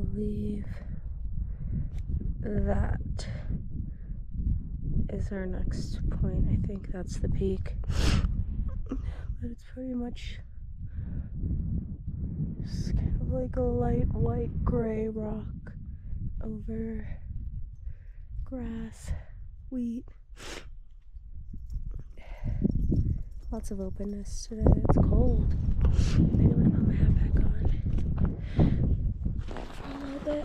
believe that is our next point. I think that's the peak. But it's pretty much just kind of like a light white gray rock over grass, wheat. Lots of openness today. It's cold. I think I'm gonna put my hat back on for a little bit.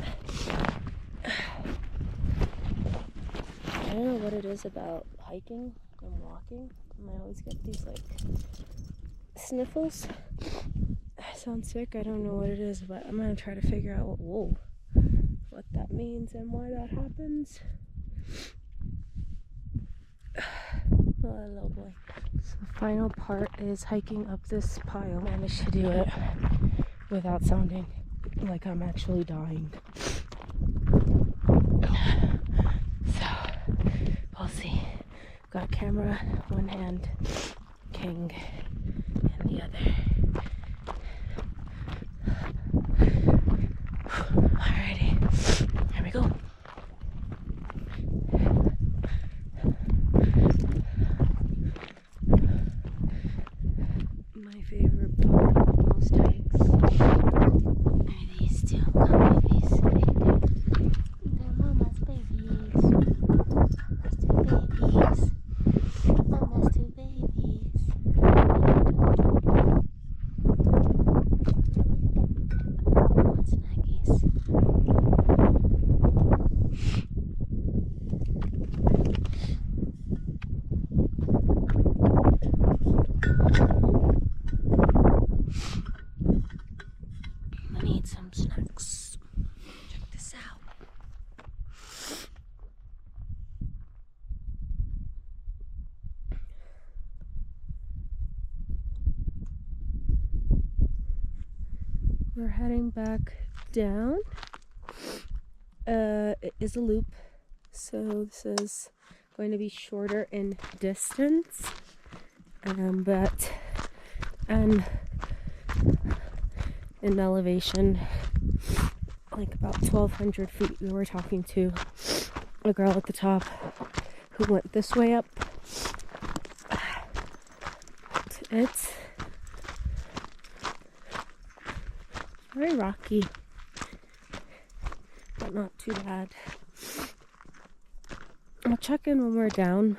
I don't know what it is about hiking and walking. I always get these like sniffles. I sound sick. I don't know what it is, but I'm gonna try to figure out what that means and why that happens. Oh, little boy. So the final part is hiking up this pile. I managed to do it without sounding like I'm actually dying. So we'll see. Got camera one hand, king in the other. Alrighty, here we go. My favorite part of most hikes are these two babies right there. They're mama's babies. Mama's two babies. Mama's two babies. Oh, snuggies. I need some snacks. Check this out. We're heading back down. It is a loop, so this is going to be shorter in distance, but and in elevation, like about 1,200 feet. We were talking to a girl at the top who went this way up. It's very rocky, but not too bad. I'll check in when we're down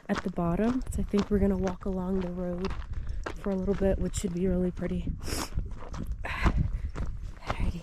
at the bottom, because I think we're gonna walk along the road for a little bit, which should be really pretty. Alrighty.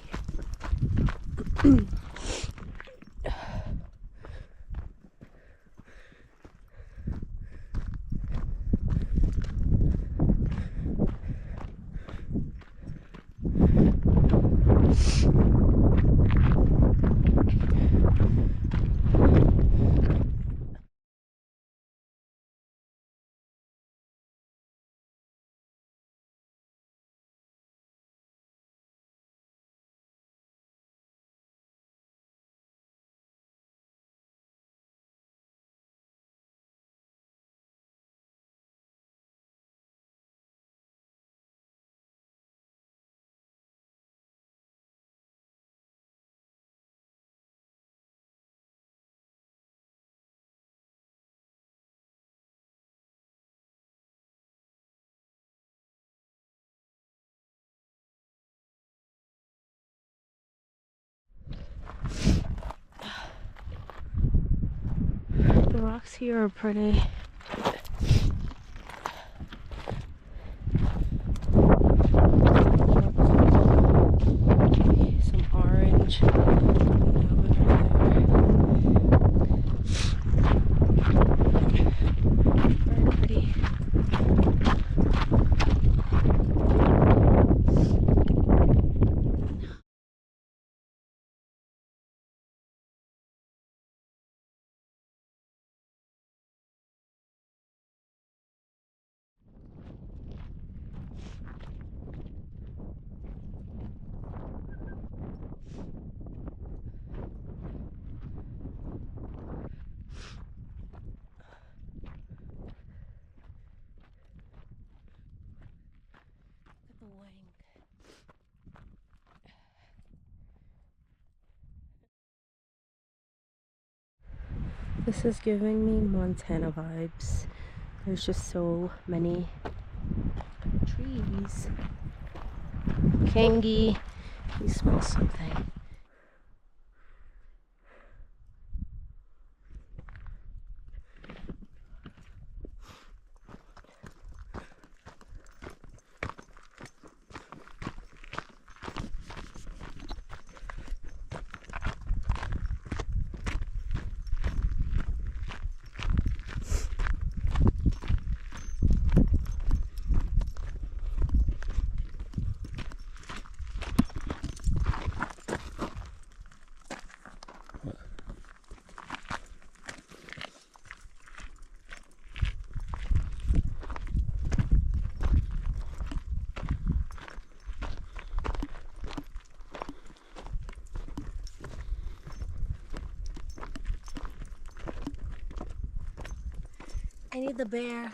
The rocks here are pretty. Some orange. Very pretty. This is giving me Montana vibes. There's just so many trees. Kangi, you smell something. I need the bear.